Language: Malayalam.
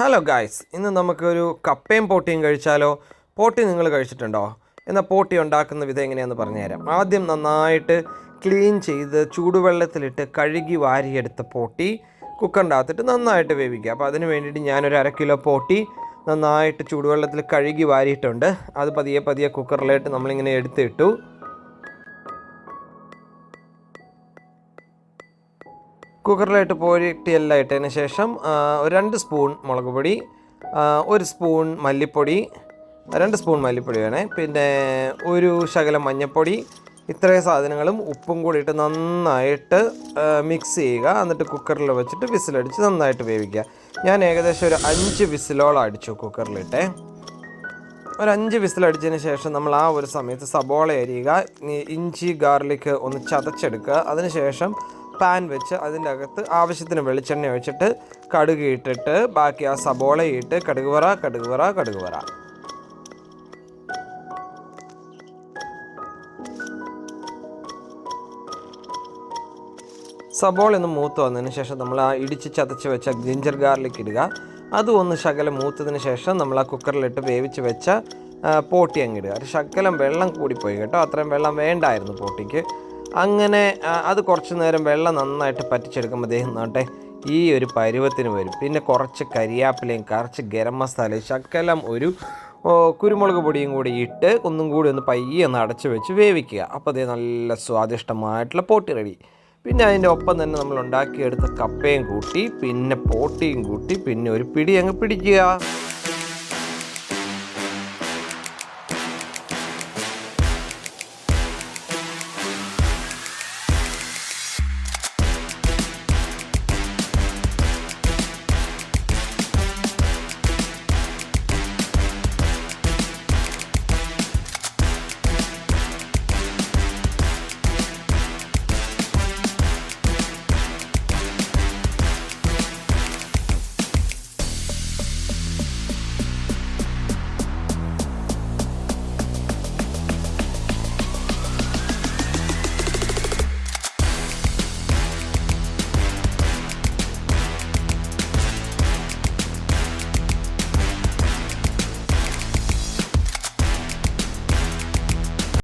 ഹലോ ഗായ്സ്, ഇന്ന് നമുക്കൊരു കപ്പയും പോട്ടിയും കഴിച്ചാലോ? പോട്ടി നിങ്ങൾ കഴിച്ചിട്ടുണ്ടോ? എന്നാൽ പോട്ടി ഉണ്ടാക്കുന്ന വിധം എങ്ങനെയാണെന്ന് പറഞ്ഞുതരാം. ആദ്യം നന്നായിട്ട് ക്ലീൻ ചെയ്ത് ചൂടുവെള്ളത്തിലിട്ട് കഴുകി വാരിയെടുത്ത പോട്ടി കുക്കറിൻ്റെ അകത്തിട്ട് നന്നായിട്ട് വേവിക്കുക. അപ്പോൾ അതിന് വേണ്ടിയിട്ട് ഞാനൊരു 1/2 കിലോ പോട്ടി നന്നായിട്ട് ചൂടുവെള്ളത്തിൽ കഴുകി വാരിയിട്ടുണ്ട്. അത് പതിയെ പതിയെ കുക്കറിലായിട്ട് നമ്മളിങ്ങനെ എടുത്തിട്ടു. കുക്കറിലായിട്ട് പോയിട്ട് എല്ലാം ഇട്ടതിന് ശേഷം 2 സ്പൂൺ മുളക് പൊടി, 1 സ്പൂൺ മല്ലിപ്പൊടി, 2 സ്പൂൺ മല്ലിപ്പൊടി വേണേ, പിന്നെ ഒരു ശകലം മഞ്ഞൾപ്പൊടി, ഇത്രയും സാധനങ്ങളും ഉപ്പും കൂടി ഇട്ട് നന്നായിട്ട് മിക്സ് ചെയ്യുക. എന്നിട്ട് കുക്കറിൽ വെച്ചിട്ട് വിസിലടിച്ച് നന്നായിട്ട് വേവിക്കുക. ഞാൻ ഏകദേശം ഒരു 5 വിസിലോളം അടിച്ചു കുക്കറിലിട്ടേ. ഒരു 5 വിസിലടിച്ചതിന് ശേഷം നമ്മൾ ആ ഒരു സമയത്ത് സബോള അരിയുക, ഇഞ്ചി ഗാർലിക് ഒന്ന് ചതച്ചെടുക്കുക. അതിനുശേഷം പാൻ വെച്ച് അതിൻ്റെ അകത്ത് ആവശ്യത്തിന് വെളിച്ചെണ്ണ ഒഴിച്ചിട്ട് കടുക് ഇട്ടിട്ട് ബാക്കി ആ സബോള ഇട്ട് കടുക് വറ. സബോള ഒന്ന് മൂത്ത് വന്നതിന് ശേഷം നമ്മൾ ആ ഇടിച്ച് ചതച്ച് വെച്ച ജിഞ്ചർ ഗാർലിക് ഇടുക. അതും ഒന്ന് ശകലം മൂത്തതിന് ശേഷം നമ്മൾ ആ കുക്കറിലിട്ട് വേവിച്ച് വെച്ച പോട്ടി അങ്ങിടുക. ഒരു ശകലം വെള്ളം കൂടിപ്പോയി കേട്ടോ, അത്രയും വെള്ളം വേണ്ടായിരുന്നു പോട്ടിക്ക്. അങ്ങനെ അത് കുറച്ച് നേരം വെള്ളം നന്നായിട്ട് പറ്റിച്ചെടുക്കുമ്പോഴത്തേക്കും നോട്ടെ ഈ ഒരു പരുവത്തിന് വരും. പിന്നെ കുറച്ച് കരിയാപ്പിലയും കുറച്ച് ഗരം മസാലയും ശകലം ഒരു കുരുമുളക് പൊടിയും കൂടി ഇട്ട് ഒന്നും കൂടി ഒന്ന് പയ്യെ ഒന്ന് അടച്ച് വെച്ച് വേവിക്കുക. അപ്പോൾ അതേ നല്ല സ്വാദിഷ്ടമായിട്ടുള്ള പോട്ടി റെഡി. പിന്നെ അതിൻ്റെ ഒപ്പം തന്നെ നമ്മൾ ഉണ്ടാക്കിയെടുത്ത കപ്പയും കൂട്ടി പിന്നെ പോട്ടിയും കൂട്ടി പിന്നെ ഒരു പിടി അങ്ങ് പിടിക്കുക.